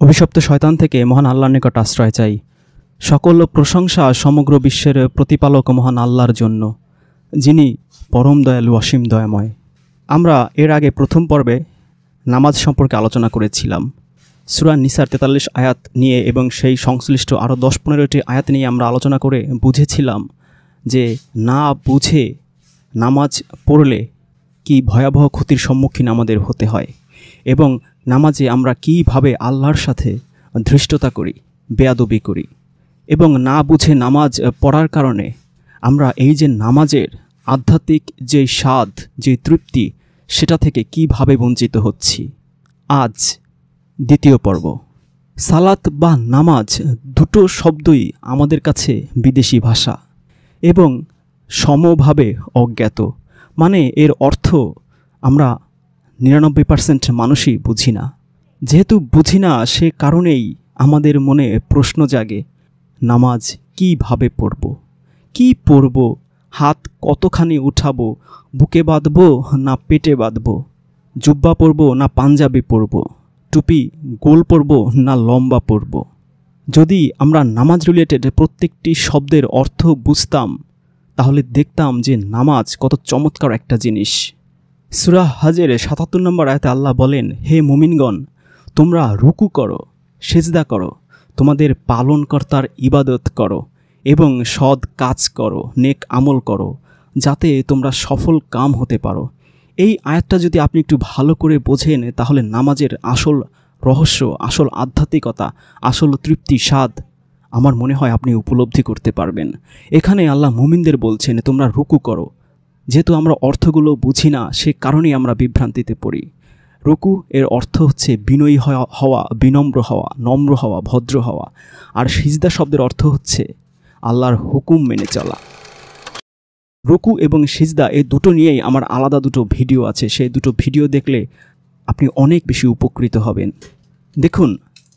অভিশপ্ত শয়তান থেকে মহান আল্লাহর নিকট আশ্রয় চাই। সকল প্রশংসা সমগ্র বিশ্বের প্রতিপালক মহান আল্লাহর জন্য, যিনি পরম দয়ালু অসীম দয়াময়। আমরা এর আগে প্রথম পর্বে নামাজ সম্পর্কে আলোচনা করেছিলাম। সূরা নিসার 43 আয়াত নিয়ে এবং সেই সংশ্লিষ্ট আরও 10-15টি আয়াত নিয়ে আমরা আলোচনা করে বুঝেছিলাম যে না বুঝে নামাজ পড়লে কি ভয়াবহ ক্ষতির সম্মুখীন আমাদের হতে হয় এবং নামাজে আমরা কীভাবে আল্লাহর সাথে ধৃষ্টতা করি, বেয়াদবি করি এবং না বুঝে নামাজ পড়ার কারণে আমরা এই যে নামাজের আধ্যাত্মিক যে স্বাদ, যে তৃপ্তি, সেটা থেকে কীভাবে বঞ্চিত হচ্ছি। আজ দ্বিতীয় পর্ব। সালাত বা নামাজ দুটো শব্দই আমাদের কাছে বিদেশি ভাষা এবং সমভাবে অজ্ঞাত। মানে এর অর্থ আমরা 99% মানুষই বুঝি না। যেহেতু বুঝি না, সে কারণেই আমাদের মনে প্রশ্ন জাগে, নামাজ কীভাবে পড়ব, কি পড়ব, হাত কতখানি উঠাবো, বুকে বাঁধব না পেটে বাঁধব, জুব্বা পরব না পাঞ্জাবি পরব, টুপি গোল পরব না লম্বা পরব। যদি আমরা নামাজ রিলেটেড প্রত্যেকটি শব্দের অর্থ বুঝতাম তাহলে দেখতাম যে নামাজ কত চমৎকার একটা জিনিস। সূরা হজের 77 নম্বর আয়াতে আল্লাহ বলেন, হে মুমিনগণ, তোমরা রুকু করো, সেজদা করো, তোমাদের পালনকর্তার ইবাদত করো এবং সৎ কাজ করো, নেক আমল করো, যাতে তোমরা সফল কাম হতে পারো। এই আয়াতটা যদি আপনি একটু ভালো করে বোঝেন তাহলে নামাজের আসল রহস্য, আসল আধ্যাত্মিকতা, আসল তৃপ্তি, স্বাদ আমার মনে হয় আপনি উপলব্ধি করতে পারবেন। এখানে আল্লাহ মুমিনদের বলছেন তোমরা রুকু করো। যেহেতু আমরা অর্থগুলো বুঝি না, সে কারণেই আমরা বিভ্রান্তিতে পড়ি। রুকু এর অর্থ হচ্ছে বিনয়ী হওয়া, বিনম্র হওয়া, নম্র হওয়া, ভদ্র হওয়া। আর সিজদা শব্দের অর্থ হচ্ছে আল্লাহর হুকুম মেনে চলা। রুকু এবং সিজদা এই দুটো নিয়েই আমার আলাদা দুটো ভিডিও আছে, সেই দুটো ভিডিও দেখলে আপনি অনেক বেশি উপকৃত হবেন। দেখুন,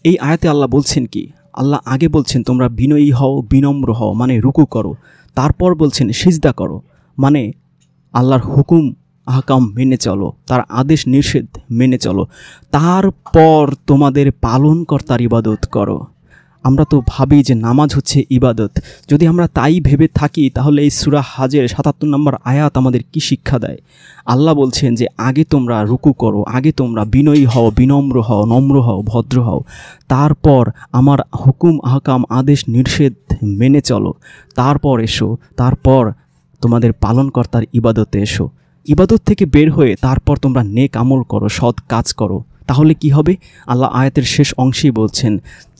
এই আয়াতে আল্লাহ বলছেন কি, আল্লাহ আগে বলছেন তোমরা বিনয়ী হও, বিনম্র হও, মানে রুকু করো। তারপর বলছেন সিজদা করো, মানে আল্লাহর হুকুম আহকাম মেনে চলো, তার আদেশ নিষেধ মেনে চলো, তারপর তোমাদের পালনকর্তার ইবাদত করো। আমরা তো ভাবি যে নামাজ হচ্ছে ইবাদত। যদি আমরা তাই ভেবে থাকি তাহলে এই সূরা হজের 77 নম্বর আয়াত আমাদের কি শিক্ষা দেয়? আল্লাহ বলছেন যে আগে তোমরা রুকু করো, আগে তোমরা বিনয়ী হও, বিনম্র হও, নম্র হও, ভদ্র হও, তারপর আমার হুকুম আহকাম আদেশ নিষেধ মেনে চলো, তারপর এসো, তারপর তোমাদের পালনকর্তার ইবাদতে এসো। ইবাদত থেকে বের হয়ে তারপর তোমরা নেক আমল করো, সৎ কাজ করো। তাহলে কি হবে? আল্লাহ আয়াতের শেষ অংশেই বলছেন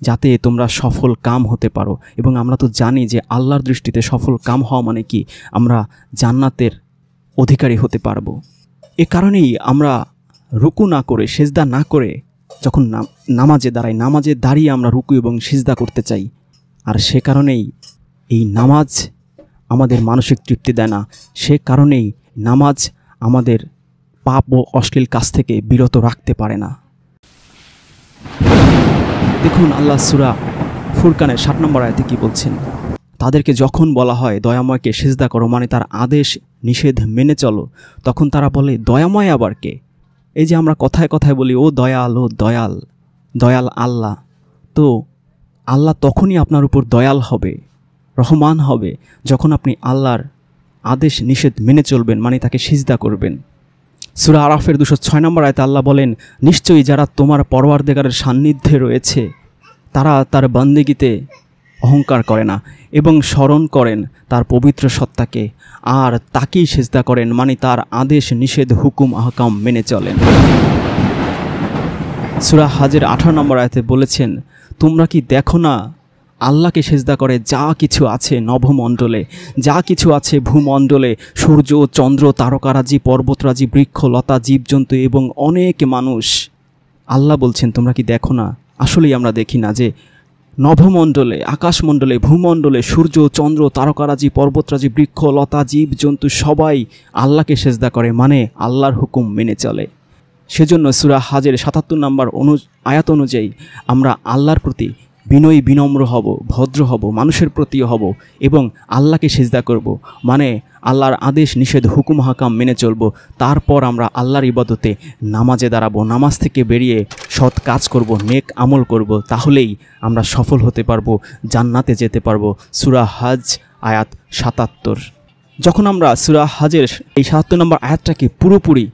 যাতে তোমরা সফল কাম হতে পারো। এবং আমরা তো জানি যে আল্লাহর দৃষ্টিতে সফল কাম হওয়া মানে কি, আমরা জান্নাতের অধিকারী হতে পারবো। এ কারণেই আমরা রুকু না করে, সেজদা না করে যখন নামাজে দাঁড়াই, নামাজে দাঁড়িয়ে আমরা রুকু এবং সিজদা করতে চাই। আর সে কারণেই এই নামাজ আমাদের মানসিক তৃপ্তি দেয় না। সে কারণেই নামাজ আমাদের পাপ ও অশ্লীল কাজ থেকে বিরত রাখতে পারে না। দেখুন আল্লাহ সূরা ফুরকানের 60 নম্বর আয়াতে কি বলছেন, তাদেরকে যখন বলা হয় দয়াময়কে সিজদা করো, মানে তার আদেশ নিষেধ মেনে চলো, তখন তারা বলে দয়াময় আবার কে? এই যে আমরা কথায় কথায় বলি ও দয়াল, ও দয়াল, দয়াল আল্লাহ। তো আল্লাহ তখনই আপনার উপর দয়াল হবে, রহমান হবে, যখন আপনি আল্লাহর আদেশ নিষেধ মেনে চলবেন, মানে তাকে সিজদা করবেন। সূরা আরাফের 206 নম্বর আয়াতে আল্লাহ বলেন, নিশ্চয়ই যারা তোমার পরওয়ারদিগারের সান্নিধ্যে রয়েছে তারা তার বান্দেগিতে অহংকার করে না এবং স্মরণ করেন তার পবিত্র সত্তাকে, আর তাকেই সিজদা করেন, মানে তার আদেশ নিষেধ হুকুম আহকাম মেনে চলেন। সূরা হজের 18 নম্বর আয়াতে বলেছেন, তোমরা কি দেখো না আল্লাহকে সিজদা করে যা কিছু আছে নভমণ্ডলে, যা কিছু আছে ভূমণ্ডলে, সূর্য, চন্দ্র, তারকারাজি, পর্বতরাজি, বৃক্ষ, লতা, জীবজন্তু এবং অনেক মানুষ। আল্লাহ বলছেন তোমরা কি দেখো না? আসলেই আমরা দেখি না যে নভমণ্ডলে, আকাশমণ্ডলে, ভূমণ্ডলে সূর্য, চন্দ্র, তারকারাজি, পর্বতরাজি, বৃক্ষ, লতা, জীবজন্তু সবাই আল্লাহকে সিজদা করে, মানে আল্লাহর হুকুম মেনে চলে। সেজন্য সূরা হজের 77 নম্বর আয়াত অনুযায়ী আমরা আল্লাহর প্রতি বিনয়ী বিনম্র হব, ভদ্র হব, মানুষের প্রতিও হব এবং আল্লাহকে সিজদা করব, মানে আল্লাহর আদেশ নিষেধ হুকুম হাকাম মেনে চলব। তারপর আমরা আল্লাহর ইবাদতে নামাজে দাঁড়াবো, নামাজ থেকে বেরিয়ে সৎ কাজ করব, নেক আমল করব। তাহলেই আমরা সফল হতে পারবো, জান্নাতে যেতে পারবো। সূরা হজ আয়াত ৭৭। যখন আমরা সূরা হজের এই ৭৭ নম্বর আয়াতটাকে পুরোপুরি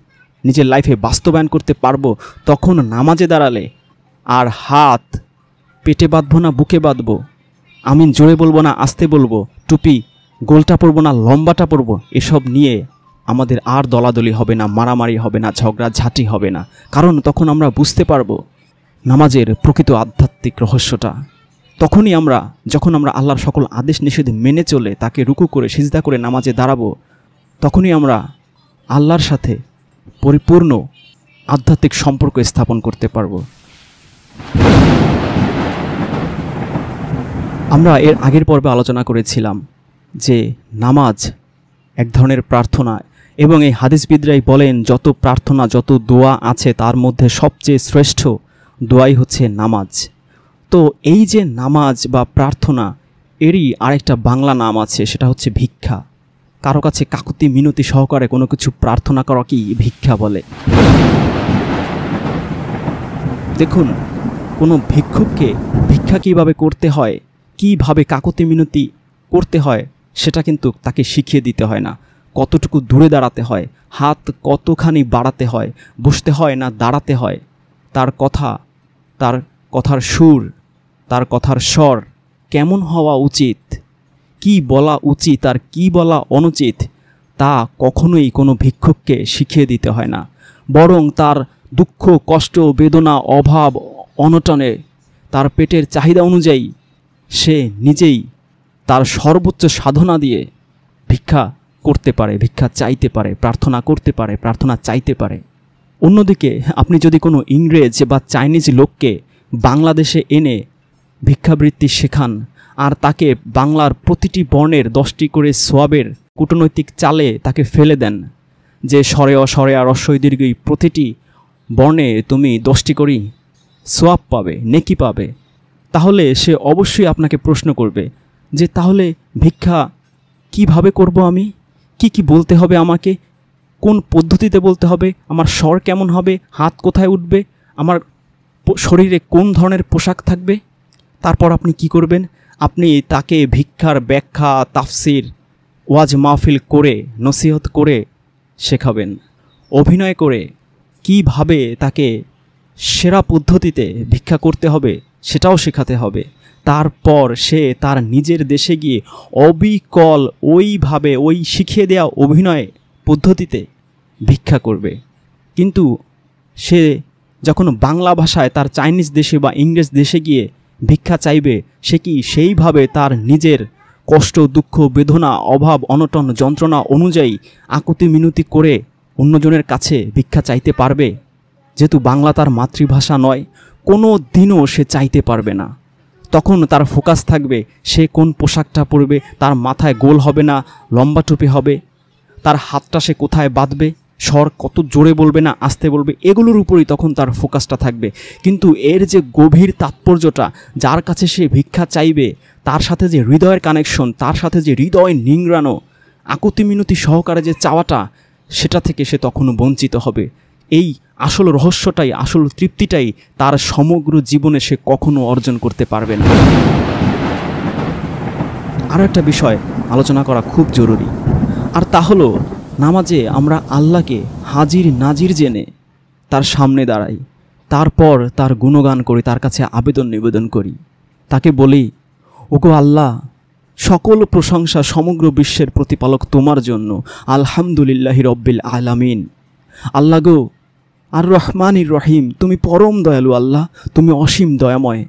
নিজের লাইফে বাস্তবায়ন করতে পারবো, তখন নামাজে দাঁড়ালে আর হাত পেটে বাঁধবো না বুকে বাঁধবো, আমিন জোরে বলবো না আস্তে বলবো, টুপি গোলটা পরবো না লম্বাটা পরবো, এসব নিয়ে আমাদের আর দলাদলি হবে না, মারামারি হবে না, ঝগড়াঝাঁটি হবে না। কারণ তখন আমরা বুঝতে পারবো নামাজের প্রকৃত আধ্যাত্মিক রহস্যটা। তখনই আমরা, যখন আমরা আল্লাহর সকল আদেশ নিষেধ মেনে চলে তাকে রুকু করে সিজদা করে নামাজে দাঁড়াবো, তখনই আমরা আল্লাহর সাথে পরিপূর্ণ আধ্যাত্মিক সম্পর্ক স্থাপন করতে পারবো। আমরা এর আগের পর্বে আলোচনা করেছিলাম যে নামাজ এক ধরনের প্রার্থনা, এবং এই হাদিসবিদরাই বলেন যত প্রার্থনা যত দোয়া আছে তার মধ্যে সবচেয়ে শ্রেষ্ঠ দোয়াই হচ্ছে নামাজ। তো এই যে নামাজ বা প্রার্থনা, এরই আরেকটা বাংলা নাম আছে, সেটা হচ্ছে ভিক্ষা। কারো কাছে কাকুতি মিনতি সহকারে কোনো কিছু প্রার্থনা করা কি ভিক্ষা বলে? দেখুন, কোনো ভিক্ষুককে ভিক্ষা কীভাবে করতে হয়, কীভাবে কাকুতি মিনতি করতে হয়, সেটা কিন্তু তাকে শিখিয়ে দিতে হয় না। কতটুকু দূরে দাঁড়াতে হয়, হাত কতখানি বাড়াতে হয়, বসতে হয় না দাঁড়াতে হয়, তার কথা, তার কথার সুর, তার কথার স্বর কেমন হওয়া উচিত, কি বলা উচিত আর কি বলা অনুচিত, তা কখনোই কোনো ভিক্ষুককে শিখিয়ে দিতে হয় না। বরং তার দুঃখ কষ্ট বেদনা অভাব অনটনে তার পেটের চাহিদা অনুযায়ী সে নিজেই তার সর্বোচ্চ সাধনা দিয়ে ভিক্ষা করতে পারে, ভিক্ষা চাইতে পারে, প্রার্থনা করতে পারে, প্রার্থনা চাইতে পারে। অন্যদিকে আপনি যদি কোনো ইংরেজ বা চাইনিজ লোককে বাংলাদেশে এনে ভিক্ষাবৃত্তি শেখান আর তাকে বাংলার প্রতিটি বর্ণের 10টি করে সোয়াবের কূটনৈতিক চালে তাকে ফেলে দেন, যে স্বরে অস্বরে আর রস্বই দীর্ঘই প্রতিটি বর্ণে তুমি 10টি করেই সোয়াব পাবে, নেকি পাবে, তাহলে সে অবশ্যই আপনাকে প্রশ্ন করবে যে তাহলে ভিক্ষা কিভাবে করব, আমি কি কি বলতে হবে, আমাকে কোন পদ্ধতিতে বলতে হবে, আমার স্বর কেমন হবে, হাত কোথায় উঠবে, আমার শরীরে কোন ধরনের পোশাক থাকবে। তারপর আপনি কি করবেন? আপনি তাকে ভিক্ষার ব্যাখ্যা, তাফসির, ওয়াজ মাহফিল করে, নসিহত করে শেখাবেন। অভিনয় করে কিভাবে তাকে সেরা পদ্ধতিতে ভিক্ষা করতে হবে সেটাও শেখাতে হবে। তারপর সে তার নিজের দেশে গিয়ে অবিকল ওইভাবে ওই শিখিয়ে দেওয়া অভিনয় পদ্ধতিতে ভিক্ষা করবে। কিন্তু সে যখন বাংলা ভাষায় তার চাইনিজ দেশে বা ইংরেজ দেশে গিয়ে ভিক্ষা চাইবে, সে কি সেইভাবে তার নিজের কষ্ট দুঃখ বেদনা অভাব অনটন যন্ত্রণা অনুযায়ী আকুতি মিনতি করে অন্যজনের কাছে ভিক্ষা চাইতে পারবে? যেহেতু বাংলা তার মাতৃভাষা নয়, কোনো দিনও সে চাইতে পারবে না। তখন তার ফোকাস থাকবে সে কোন পোশাকটা পরবে, তার মাথায় গোল হবে না লম্বা টুপি হবে, তার হাতটা সে কোথায় বাঁধবে, স্বর কত জোরে বলবে না আস্তে বলবে, এগুলোর উপরই তখন তার ফোকাসটা থাকবে। কিন্তু এর যে গভীর তাৎপর্যটা, যার কাছে সে ভিক্ষা চাইবে তার সাথে যে হৃদয়ের কানেকশন, তার সাথে যে হৃদয় নিংড়ানো আকুতি মিনতি সহকারে যে চাওয়াটা, সেটা থেকে সে তখনও বঞ্চিত হবে। এই আসল রহস্যটাই, আসল তৃপ্তিটাই তার সমগ্র জীবনে সে কখনো অর্জন করতে পারবে না। আরও একটা বিষয় আলোচনা করা খুব জরুরি, আর তা হলো নামাজে আমরা আল্লাহকে হাজির নাজির জেনে তার সামনে দাঁড়াই, তারপর তার গুণগান করি, তার কাছে আবেদন নিবেদন করি, তাকে বলি, ওগো আল্লাহ, সকল প্রশংসা সমগ্র বিশ্বের প্রতিপালক তোমার জন্য, আলহামদুলিল্লাহি রব্বিল আলামিন। আল্লাহ গো, আর রহমানির রহিম, তুমি পরম দয়ালু আল্লাহ, তুমি অসীম দয়াময়।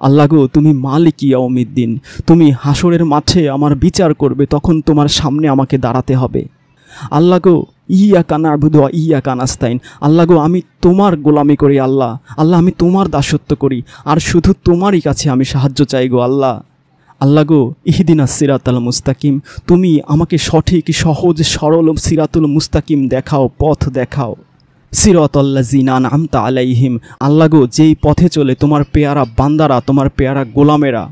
আল্লাহ গো, তুমি মালিক ইয়াউমিদ্দিন, তুমি হাসরের মাঠে আমার বিচার করবে, তখন তোমার সামনে আমাকে দাঁড়াতে হবে। আল্লাহ গো, ইয়াকা না'বুদু ওয়া ইয়াকা নাস্তাইন, আল্লাহ গো, আমি তোমার গোলামি করি আল্লাহ, আল্লাহ আমি তোমার দাসত্ব করি, আর শুধু তোমারই কাছে আমি সাহায্য চাই গো আল্লাহ। আল্লাহ গো, ইহদিনাস সিরাতাল মুস্তাকিম, তুমি আমাকে সঠিক সহজ সরল সিরাতুল মুস্তাকিম দেখাও, পথ দেখাও। সিরাতাল্লাযিনা আনআমতা আলাইহিম, আল্লাহ গো যেই পথে চলে তোমার পেয়ারা বান্দারা, তোমার পেয়ারা গোলামেরা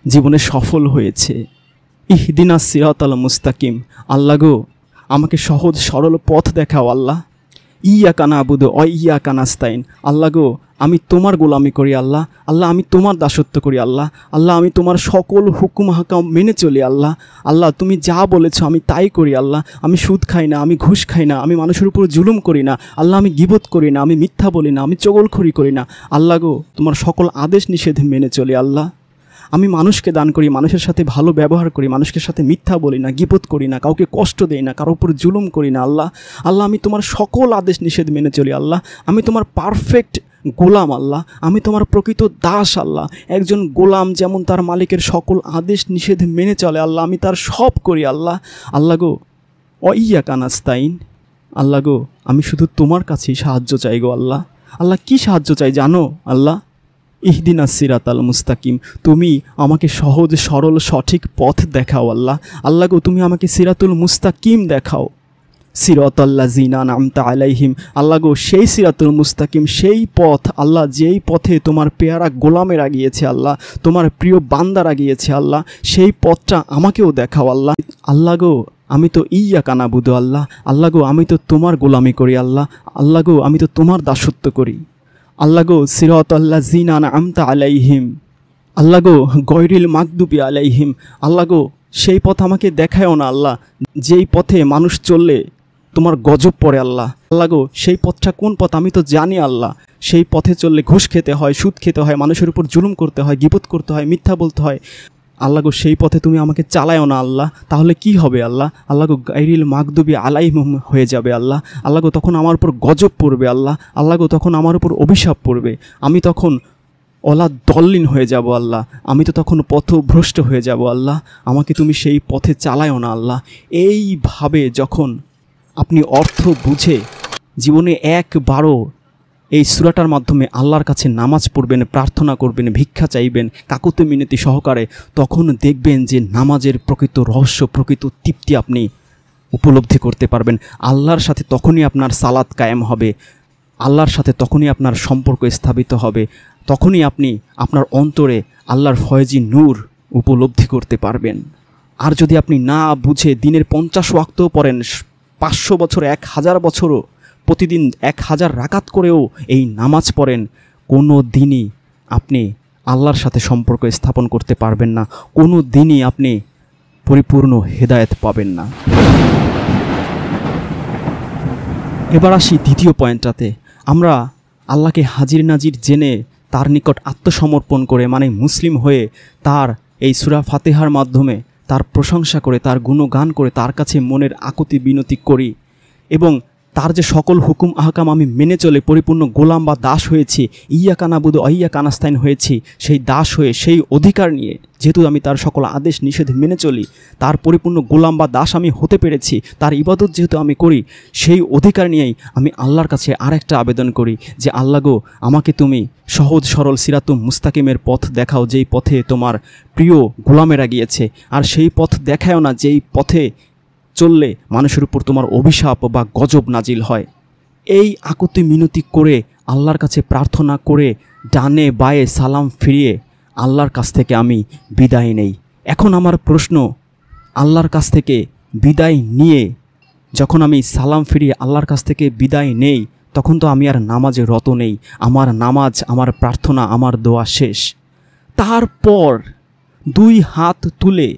জীবনে সফল হয়েছে। ইহদিনাস সিরাতাল মুস্তাকিম, আল্লাহ গো আমাকে সহজ সরল পথ দেখাও আল্লাহ। ইয়াকা নাবুদু ওয়া ইয়াকা নাস্তাইন, আল্লাহ গো আমি তোমার গোলামি করি আল্লাহ, আল্লাহ আমি তোমার দাসত্ব করি আল্লাহ, আল্লাহ আমি তোমার সকল হুকুম হাকাম মেনে চলি আল্লাহ, আল্লাহ তুমি যা বলেছো আমি তাই করি আল্লাহ। আমি সুদ খাই না, আমি ঘুষ খাই না, আমি মানুষের উপর জুলুম করি না আল্লাহ, আমি গীবত করি না, আমি মিথ্যা বলি না, আমি চগলখড়ি করি না আল্লাহ গো, তোমার সকল আদেশ নিষেধ মেনে চলি আল্লাহ। আমি মানুষকে দান করি, মানুষের সাথে ভালো ব্যবহার করি, মানুষের সাথে মিথ্যা বলি না, গীবত করি না, কাউকে কষ্ট দেই না, কারোর উপর জুলুম করি না আল্লাহ। আল্লাহ আমি তোমার সকল আদেশ নিষেধ মেনে চলি আল্লাহ। আমি তোমার পারফেক্ট গোলাম আল্লাহ, আমি তোমার প্রকৃত দাস আল্লাহ। একজন গোলাম যেমন তার মালিকের সকল আদেশ নিষেধ মেনে চলে আল্লাহ, আমি তার সব করি আল্লাহ। আল্লাহ গো ওয়া ইয়াকা নাস্তাইন, আল্লাহ গো আমি শুধু তোমার কাছেই সাহায্য চাই গো আল্লাহ। আল্লাহ কি সাহায্য চাই জানো আল্লাহ? ইহদিনাস সিরাতাল মুস্তাকিম, তুমি আমাকে সহজ সরল সঠিক পথ দেখাও আল্লাহ। আল্লাহ গো তুমি আমাকে সিরাতুল মুস্তাকিম দেখাও। সিরাতাল্লাযিনা আনআমতা আলাইহিম, আল্লাহ গো সেই সিরাতুল মুস্তাকিম, সেই পথ আল্লাহ যেই পথে তোমার পেয়ারা গোলামেরা গিয়েছে আল্লাহ, তোমার প্রিয় বান্দারা গিয়েছে আল্লাহ, সেই পথটা আমাকেও দেখাও আল্লাহ। আল্লাহ গো আমি তো ইয়াকা নাবুদু আল্লাহ, আল্লাহ গো আমি তো তোমার গোলামি করি আল্লাহ, আল্লাহ গো আমি তো তোমার দাসত্ব করি আল্লাহ গো। সিরাতাল্লাযিনা আনআমতা আলাইহিম, আল্লাহ গো গয়রিল মাগদুবি আলাইহিম, আল্লাহ গো সেই পথ আমাকে দেখায়ও না আল্লাহ যেই পথে মানুষ চললে তোমার গজব পড়ে আল্লাহ। আল্লাহ গো সেই পথটা কোন পথ আমি তো জানি আল্লাহ, সেই পথে চললে ঘুষ খেতে হয়, সুদ খেতে হয়, মানুষের উপর জুলুম করতে হয়, গীবত করতে হয়, মিথ্যা বলতে হয় আল্লাহ গো। সেই পথে তুমি আমাকে চালায়ও না আল্লাহ, তাহলে কি হবে আল্লাহ? আল্লাহ গো গায়রিল মাগদুবি আলাইহিম হয়ে যাবে আল্লাহ। আল্লাহ গো তখন আমার উপর গজব পড়বে আল্লাহ, আল্লাহ গো তখন আমার উপর অভিশাপ পড়বে, আমি তখন অলা দল্লিন হয়ে যাব আল্লাহ, আমি তো তখন পথভ্রষ্ট হয়ে যাব আল্লাহ। আমাকে তুমি সেই পথে চালায়ও না আল্লাহ। এইভাবে যখন আপনি অর্থ বুঝে জীবনে একবারও এই সূরাটার মাধ্যমে আল্লাহর কাছে নামাজ পড়বেন, প্রার্থনা করবেন, ভিক্ষা চাইবেন কাকুতি মিনতি সহকারে, তখন দেখবেন যে নামাজের প্রকৃত রহস্য, প্রকৃত তৃপ্তি আপনি উপলব্ধি করতে পারবেন। আল্লাহর সাথে তখনই আপনার সালাত কায়েম হবে, আল্লাহর সাথে তখনই আপনার সম্পর্ক স্থাপিত হবে, তখনই আপনি আপনার অন্তরে আল্লাহর ফয়েজি নূর উপলব্ধি করতে পারবেন। আর যদি আপনি না বুঝে দিনের 50 ওয়াক্তও পড়েন, 500 বছর 1000 বছরও প্রতিদিন 1000 রাকাত করেও এই নামাজ পড়েন, কোনো দিনই আপনি আল্লাহর সাথে সম্পর্ক স্থাপন করতে পারবেন না, কোনো দিনই আপনি পরিপূর্ণ হেদায়েত পাবেন না। এবার আসি দ্বিতীয় পয়েন্টটাতে। আমরা আল্লাহকে হাজির নাজির জেনে তার নিকট আত্মসমর্পণ করে, মানে মুসলিম হয়ে, তার এই সূরা ফাতিহার মাধ্যমে তার প্রশংসা করে, তার গুণগান করে, তার কাছে মনের আকুতি বিনতি করি এবং তার যে সকল হুকুম আহকাম আমি মেনে চলে পরিপূর্ণ গোলাম বা দাস হয়েছি, ইয়াকা নাবুদু ওয়া ইয়াকা নাস্তাইন হয়েছি, সেই দাস হয়ে সেই অধিকার নিয়ে, যেহেতু আমি তার সকল আদেশ নিষেধ মেনে চলি, তার পরিপূর্ণ গোলাম বা দাস আমি হতে পেরেছি, তার ইবাদত যেহেতু আমি করি, সেই অধিকার নিয়েই আমি আল্লাহর কাছে আরেকটা আবেদন করি যে আল্লাহ গো আমাকে তুমি সহজ সরল সিরাতুল মুস্তাকিমের পথ দেখাও, যেই পথে তোমার প্রিয় গোলামেরা গিয়েছে, আর সেই পথ দেখাও না যেই পথে চললে মানুষের উপর তোমার অভিশাপ বা গজব নাজিল হয়। এই আকুতি মিনতি করে আল্লাহর কাছে প্রার্থনা করে ডানে বায়ে সালাম ফিরিয়ে আল্লাহর কাছ থেকে আমি বিদায় নেই। এখন আমার প্রশ্ন, আল্লাহর কাছ থেকে বিদায় নিয়ে যখন আমি সালাম ফিরিয়ে আল্লাহর কাছ থেকে বিদায় নেই, তখন তো আমি আর নামাজে রত নেই, আমার নামাজ, আমার প্রার্থনা, আমার দোয়া শেষ। তারপর 2 হাত তুলে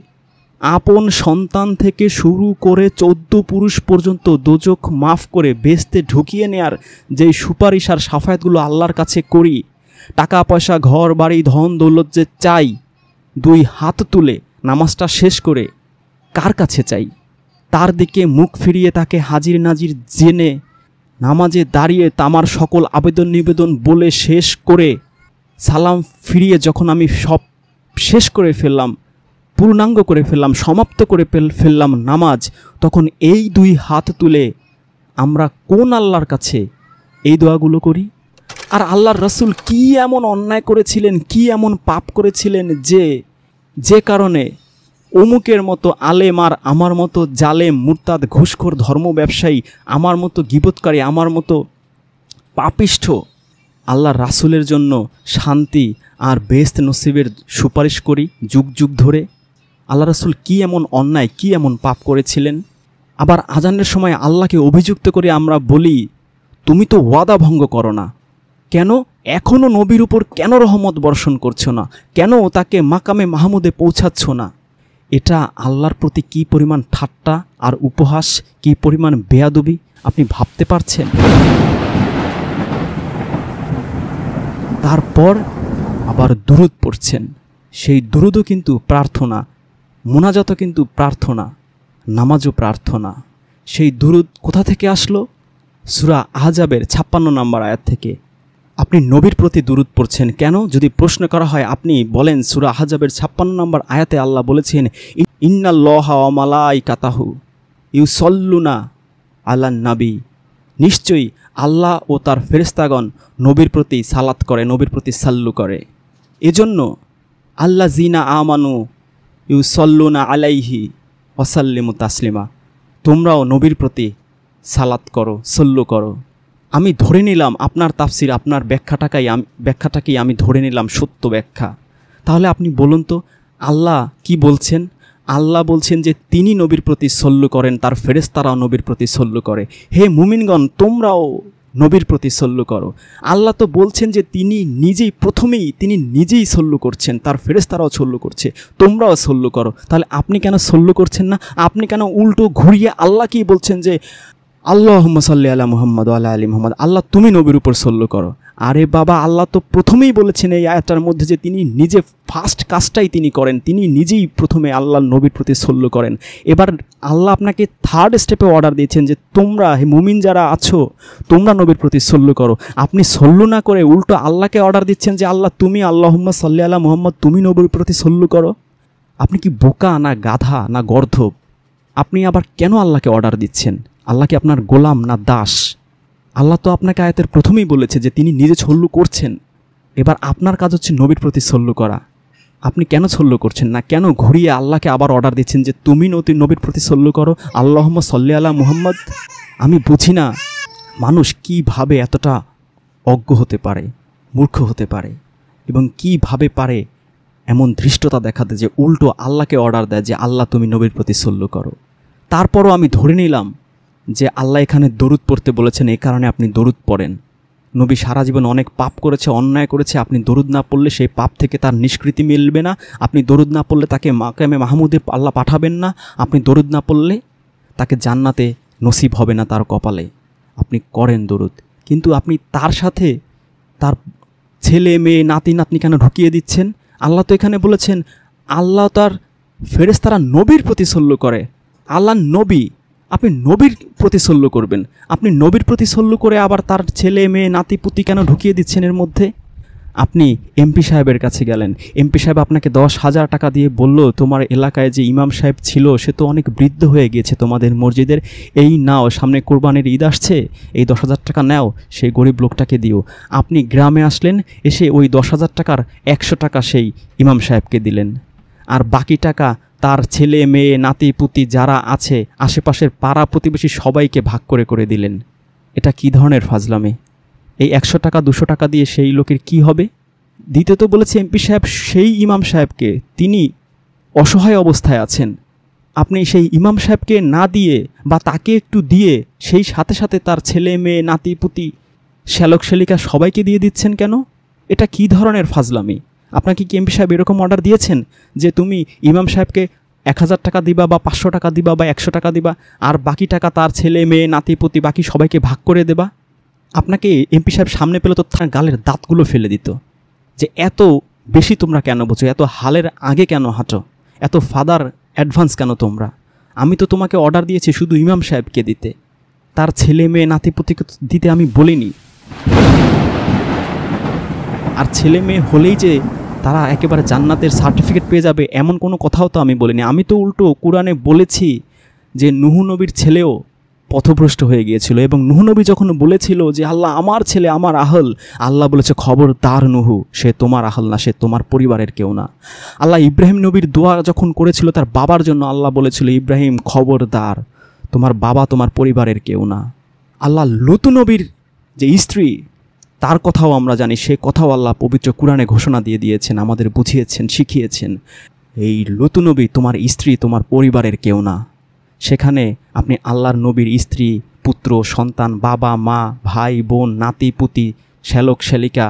আপন সন্তান থেকে শুরু করে 14 পুরুষ পর্যন্ত দোজখ মাফ করে বেহেশতে ঢুকিয়ে নেয়ার যেই সুপারিশ আর সাফায়াতগুলো আল্লাহর কাছে করি, টাকা পয়সা ঘর বাড়ি ধন দৌলত যে চাই, 2 হাত তুলে নামাজটা শেষ করে কার কাছে চাই? তার দিকে মুখ ফিরিয়ে তাকে হাজির নাজির জেনে নামাজে দাঁড়িয়ে তামার সকল আবেদন নিবেদন বলে শেষ করে সালাম ফিরিয়ে যখন আমি সব শেষ করে ফেললাম, পূর্ণাঙ্গ করে ফেললাম, সমাপ্ত করে ফেললাম নামাজ, তখন এই 2 হাত তুলে আমরা কোন আল্লাহর কাছে এই দোয়াগুলো করি? আর আল্লাহর রাসূল কি এমন অন্যায় করেছিলেন, কি এমন পাপ করেছিলেন যে কারণে অমুকের মতো আলেম আর আমার মতো জালেম মুরতাদ ঘুষখোর ধর্ম ব্যবসায়ী, আমার মতো গীবতকারী, আমার মতো পাপিষ্ঠ আল্লাহর রাসূলের জন্য শান্তি আর বেহেশত নসিবের সুপারিশ করি যুগ যুগ ধরে? আল্লাহ রাসূল কি এমন অন্যায়, কি এমন পাপ করেছিলেন? আবার আজানের সময় আল্লাহকে অভিযুক্ত করে আমরা বলি, তুমি তো ওয়াদা ভঙ্গ করো না, কেন এখনও নবীর উপর কেন রহমত বর্ষণ করছো না, কেন তাকে মাকামে মাহমুদে পৌঁছাচ্ছ না? এটা আল্লাহর প্রতি কী পরিমাণ ঠাট্টা আর উপহাস, কী পরিমাণ বেয়াদবি আপনি ভাবতে পারছেন? তারপর আবার দুরূদ পড়ছেন, সেই দুরূদও কিন্তু প্রার্থনা, মুনাজাতও কিন্তু প্রার্থনা, নামাজও প্রার্থনা। সেই দুরূদ কোথা থেকে আসলো? সূরা আহজাবের 56 নম্বর আয়াত থেকে। আপনি নবীর প্রতি দুরূদ পড়ছেন কেন? যদি প্রশ্ন করা হয়, আপনি বলেন সূরা আহজাবের 56 নম্বর আয়াতে আল্লাহ বলেছেন, ইন্নাল্লাহা ওয়া মালাইকাতাহু ইউসাল্লুনা আলান নবী, নিশ্চয়ই আল্লাহ ও তার ফেরেশতাগণ নবীর প্রতি সালাত করে, নবীর প্রতি সাল্লু করে। এজন্য আল্লাযিনা আমানু ইউসাল্লুনা আলাইহি ওয়া সাল্লিমু তাসলিমা, তোমরাও নবীর প্রতি সালাত করো, সল্লু করো। আমি ধরে নিলাম আপনার তাফসির, আপনার ব্যাখ্যাটাকেই আমি ধরে নিলাম সত্য ব্যাখ্যা। তাহলে আপনি বলুন তো আল্লাহ কি বলছেন? আল্লাহ বলছেন যে তিনি নবীর প্রতি সল্লু করেন, তার ফেরেশতারাও নবীর প্রতি সল্লু করে। হে মুমিনগণ, তোমরাও নবীর প্রতি সল্লু করো। আল্লাহ তো বলছেন যে তিনি নিজেই সল্লু করছেন, তার ফেরেশতারাও সল্লু করছে, তোমরাও সল্লু করো। তাহলে আপনি কেন সল্লু করছেন না? আপনি কেন উল্টো ঘুরিয়ে আল্লাহকেই বলছেন যে আল্লাহুম্মা সাল্লি আলা মুহাম্মদ ওয়া আলা আলি মুহাম্মদ, আল্লাহ তুমি নবীর উপর সল্লু করো। আরে বাবা, আল্লাহ তো প্রথমেই বলেছেন এই আয়াতটার মধ্যে যে তিনি নিজে ফার্স্ট কাজটাই তিনি করেন, তিনি নিজেই প্রথমে আল্লাহর নবীর প্রতি সল্লু করেন। এবার আল্লাহ আপনাকে থার্ড স্টেপে অর্ডার দিয়েছেন যে তোমরা, হে মুমিন যারা আছো, তোমরা নবীর প্রতি সল্লু করো। আপনি সল্লু না করে উল্টো আল্লাহকে অর্ডার দিচ্ছেন যে আল্লাহ তুমি আল্লাহুম্মা সাল্লি আলা মুহাম্মদ, তুমি নবীর প্রতি সল্লু করো। আপনি কি বোকা না গাধা না গর্ধব? আপনি আবার কেন আল্লাহকে অর্ডার দিচ্ছেন? আল্লাহ কি আপনার গোলাম না দাস? আল্লাহ তো আপনাকে আয়াতের প্রথমেই বলেছে যে তিনি নিজে সল্লু করছেন। এবার আপনার কাজ হচ্ছে নবীর প্রতি সল্লু করা। আপনি কেন সল্লু করছেন না? কেন ঘুরিয়ে আল্লাহকে আবার অর্ডার দিচ্ছেন যে তুমি নবীর প্রতি সল্লু করো, আল্লাহুম্মা সাল্লি আলা মুহাম্মদ? আমি বুঝি না মানুষ কীভাবে এতটা অজ্ঞ হতে পারে, মূর্খ হতে পারে, এবং কীভাবে পারে এমন ধৃষ্টতা দেখাতে যে উল্টো আল্লাহকে অর্ডার দেয় যে আল্লাহ তুমি নবীর প্রতি সল্লু করো। তারপরও আমি ধরে নিলাম যে আল্লাহ এখানে দরুদ পড়তে বলেছেন, এই কারণে আপনি দরুদ পড়েন। নবী সারা জীবন অনেক পাপ করেছে, অন্যায় করেছে, আপনি দরুদ না পড়লে সেই পাপ থেকে তার নিষ্কৃতি মিলবে না। আপনি দরুদ না পড়লে তাকে মাকামে মাহমুদে আল্লাহ পাঠাবেন না। আপনি দরুদ না পড়লে তাকে জান্নাতে নসিব হবে না তার কপালে। আপনি করেন দরুদ, কিন্তু আপনি তার সাথে তার ছেলে মেয়ে নাতি নাতনি কেন ঢুকিয়ে দিচ্ছেন? আল্লাহ তো এখানে বলেছেন আল্লাহ তার ফেরেশতারা নবীর প্রতি সল্লু করে। আল্লাহ নবী, আপনি নবীর প্রতি সল্লু করবেন। আপনি নবীর প্রতি সল্লু করে আবার তার ছেলে মেয়ে নাতি পুতি কেন ঢুকিয়ে দিচ্ছেন এর মধ্যে? আপনি এমপি সাহেবের কাছে গেলেন, এমপি সাহেব আপনাকে 10,000 টাকা দিয়ে বলল তোমার এলাকায় যে ইমাম সাহেব ছিল সে তো অনেক বৃদ্ধ হয়ে গিয়েছে তোমাদের মসজিদের, এই নাও, সামনে কোরবানির ঈদ আসছে, এই 10,000 টাকা নাও, সেই গরিব লোকটাকে দিও। আপনি গ্রামে আসলেন, এসে ওই 10,000 টাকার 100 টাকা সেই ইমাম সাহেবকে দিলেন, আর বাকি টাকা তার ছেলে মেয়ে নাতি পুতি যারা আছে আশেপাশের পাড়া প্রতিবেশী সবাইকে ভাগ করে করে দিলেন। এটা কী ধরনের ফাজলামি? এই 100 টাকা 200 টাকা দিয়ে সেই লোকের কি হবে? দ্বিতীয়ত বলেছে এমপি সাহেব সেই ইমাম সাহেবকে, তিনি অসহায় অবস্থায় আছেন, আপনি সেই ইমাম সাহেবকে না দিয়ে বা তাকে একটু দিয়ে সেই সাথে সাথে তার ছেলে মেয়ে নাতি পুতি শ্যালক শ্যালিকা সবাইকে দিয়ে দিচ্ছেন কেন? এটা কী ধরনের ফাজলামি? আপনাকে কি এমপি সাহেব এরকম অর্ডার দিয়েছেন যে তুমি ইমাম সাহেবকে 1000 টাকা দিবা বা 500 টাকা দিবা বা 100 টাকা দিবা, আর বাকি টাকা তার ছেলে মেয়ে নাতি পুতি বাকি সবাইকে ভাগ করে দেবা? আপনাকে এমপি সাহেব সামনে পেলে তো তার গালের দাঁতগুলো ফেলে দিত যে এত বেশি তোমরা কেন বোঝো, এত হালের আগে কেন হাঁটো, এত ফাদার অ্যাডভান্স কেন তোমরা? আমি তো তোমাকে অর্ডার দিয়েছি শুধু ইমাম সাহেবকে দিতে, তার ছেলে মেয়ে নাতি পুতিকে দিতে আমি বলিনি। আর ছেলে মেয়ে হলেই যে তারা একেবারে জান্নাতের সার্টিফিকেট পেয়ে যাবে এমন কোনো কথাও তো আমি বলিনি। আমি তো উল্টো কোরআনে বলেছি যে নূহ নবীর ছেলেও পথভ্রষ্ট হয়ে গিয়েছিল, এবং নূহ নবী যখন বলেছিল যে আল্লাহ আমার ছেলে আমার আহল, আল্লাহ বলেছে খবরদার নূহ, সে তোমার আহল না, সে তোমার পরিবারের কেউ না। আল্লাহ ইব্রাহিম নবীর দোয়া যখন করেছিল তার বাবার জন্য, আল্লাহ বলেছিল ইব্রাহিম খবরদার, তোমার বাবা তোমার পরিবারের কেউ না। আল্লাহ লূত নবীর যে স্ত্রী তার কথাও আমরা জানি, সে কথাও আল্লাহ পবিত্র কুরআনে ঘোষণা দিয়ে দিয়েছেন, আমাদের বুঝিয়েছেন, শিখিয়েছেন। এই লূত নবী তোমার স্ত্রী, তোমার পরিবারের কেউ না। সেখানে আপনি আল্লাহর নবীর স্ত্রী, পুত্র, সন্তান, বাবা, মা, ভাই, বোন, নাতি, পুতি, শ্যালক, শ্যালিকা,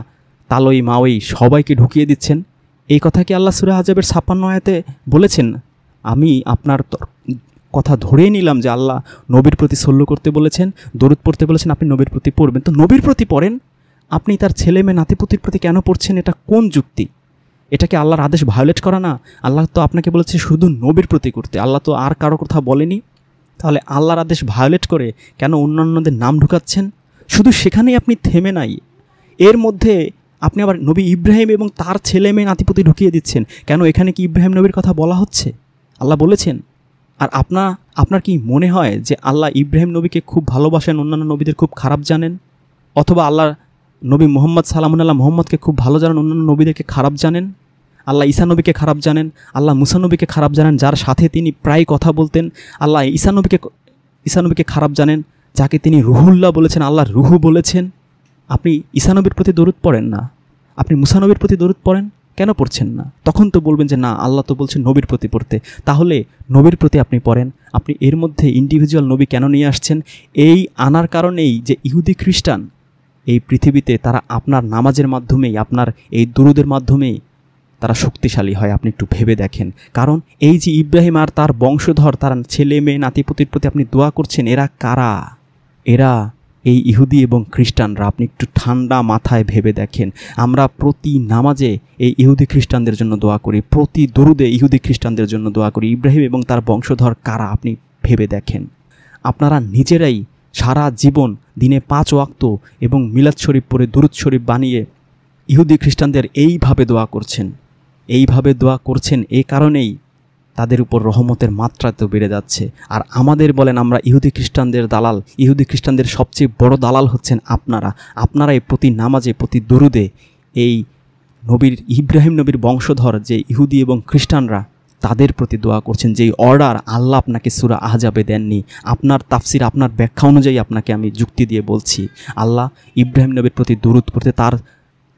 তালই, মাওই সবাইকে ঢুকিয়ে দিচ্ছেন। এই কথা কি আল্লাহ সূরা আহজাবের 56 আয়াতে বলেছেন? আমি আপনার কথা ধরেই নিলাম যে আল্লাহ নবীর প্রতি সল্লু করতে বলেছেন, দরুদ পড়তে বলেছেন, আপনি নবীর প্রতি পড়বেন। তো নবীর প্রতি পড়েন, আপনি তার ছেলে মেয়ে নাতিপুতির প্রতি কেন পড়ছেন? এটা কোন যুক্তি? এটা কি আল্লাহর আদেশ ভায়োলেট করা না? আল্লাহ তো আপনাকে বলেছে শুধু নবীর প্রতি করতে, আল্লাহ তো আর কারো কথা বলেনি। তাহলে আল্লাহর আদেশ ভায়োলেট করে কেন অন্যান্যদের নাম ঢুকাচ্ছেন? শুধু সেখানেই আপনি থেমে নাই, এর মধ্যে আপনি আবার নবী ইব্রাহিম এবং তার ছেলে মেয়ে নাতিপুতি ঢুকিয়ে দিচ্ছেন। কেন? এখানে কি ইব্রাহিম নবীর কথা বলা হচ্ছে? আল্লাহ বলেছেন। আর আপনার কি মনে হয় যে আল্লাহ ইব্রাহিম নবীকে খুব ভালোবাসেন, অন্যান্য নবীদের খুব খারাপ জানেন? অথবা আল্লাহ নবী মুহাম্মদ সাল্লাল্লাহু মুহাম্মদকে খুব ভালো জানেন, অন্যান্য নবীদেরকে খারাপ জানেন? আল্লাহ ঈসা নবীকে খারাপ জানেন, আল্লাহ মুসা নবীকে খারাপ জানেন, যার সাথে তিনি প্রায় কথা বলতেন। আল্লাহ ঈসা নবীকে খারাপ জানেন, যাকে তিনি রুহুল্লাহ বলেছেন, আল্লাহর রুহু বলেছেন। আপনি ঈসা নবীর প্রতি দরুদ পড়েন না, আপনি মুসা নবীর প্রতি দরুদ পড়েন, কেন পড়ছেন না? তখন তো বলবেন যে না, আল্লাহ তো বলছেন নবীর প্রতি পড়তে। তাহলে নবীর প্রতি আপনি পড়েন। আপনি এর মধ্যে ইন্ডিভিজুয়াল নবী কেন নিয়ে আসছেন? এই আনার কারণেই যে ইহুদি খ্রিস্টান এই পৃথিবীতে তারা আপনার নামাজের মাধ্যমেই, আপনার এই দুরুদের মাধ্যমেই তারা শক্তিশালী হয়। আপনি একটু ভেবে দেখেন। কারণ এই যে ইব্রাহিম আর তার বংশধর, তার ছেলে মেয়ে নাতিপুতির প্রতি আপনি দোয়া করছেন, এরা কারা? এরা এই ইহুদি এবং খ্রিস্টানরা। আপনি একটু ঠান্ডা মাথায় ভেবে দেখেন। আমরা প্রতি নামাজে এই ইহুদি খ্রিস্টানদের জন্য দোয়া করি, প্রতি দরুদে ইহুদি খ্রিস্টানদের জন্য দোয়া করি। ইব্রাহিম এবং তার বংশধর কারা আপনি ভেবে দেখেন। আপনারা নিজেরাই সারা জীবন দিনে 5 ওয়াক্ত এবং মিলাদ শরীফ পড়ে দুরুদ শরীফ বানিয়ে ইহুদি খ্রিস্টানদের এইভাবে দোয়া করছেন। এইভাবে দোয়া করছেন এই কারণেই তাদের উপর রহমতের মাত্রা তো বেড়ে যাচ্ছে। আর আমাদের বলেন আমরা ইহুদি খ্রিস্টানদের দালাল। ইহুদি খ্রিস্টানদের সবচেয়ে বড় দালাল হচ্ছেন আপনারাই প্রতি নামাজে, প্রতি দরুদে এই ইব্রাহিম নবীর বংশধর যে ইহুদি এবং খ্রিস্টানরা, তাদের প্রতি দোয়া করছেন। যেই অর্ডার আল্লাহ আপনাকে সূরা আহজাবে দেননি। আপনার তাফসির, আপনার ব্যাখ্যা অনুযায়ী আপনাকে আমি যুক্তি দিয়ে বলছি। আল্লাহ ইব্রাহিম নবীর প্রতি দরুদ পড়তে, তার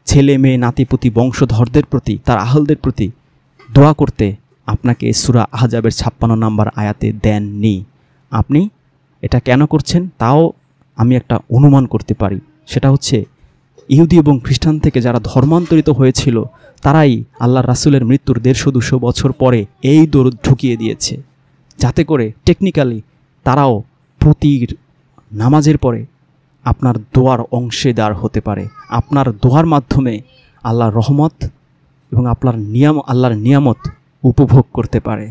ছেলে মেয়ে নাতিপুতি বংশধরদের প্রতি, তার আহলদের প্রতি দোয়া করতে আপনাকে সূরা আহজাবের 56 নম্বর আয়াতে দেননি। আপনি এটা কেন করছেন তাও আমি একটা অনুমান করতে পারি। সেটা হচ্ছে ইহুদি এবং খ্রিস্টান থেকে যারা ধর্মান্তরিত হয়েছিল, তারাই আল্লাহর রাসূলের মৃত্যুর 150-200 বছর পরে এই দরুদ ঢুকিয়ে দিয়েছে, যাতে করে টেকনিক্যালি তারাও প্রতি নামাজের পরে আপনার দোয়ার অংশীদার হতে পারে। আপনার দোয়ার মাধ্যমে আল্লাহর রহমত এবং আল্লাহর নিয়ামত উপভোগ করতে পারে।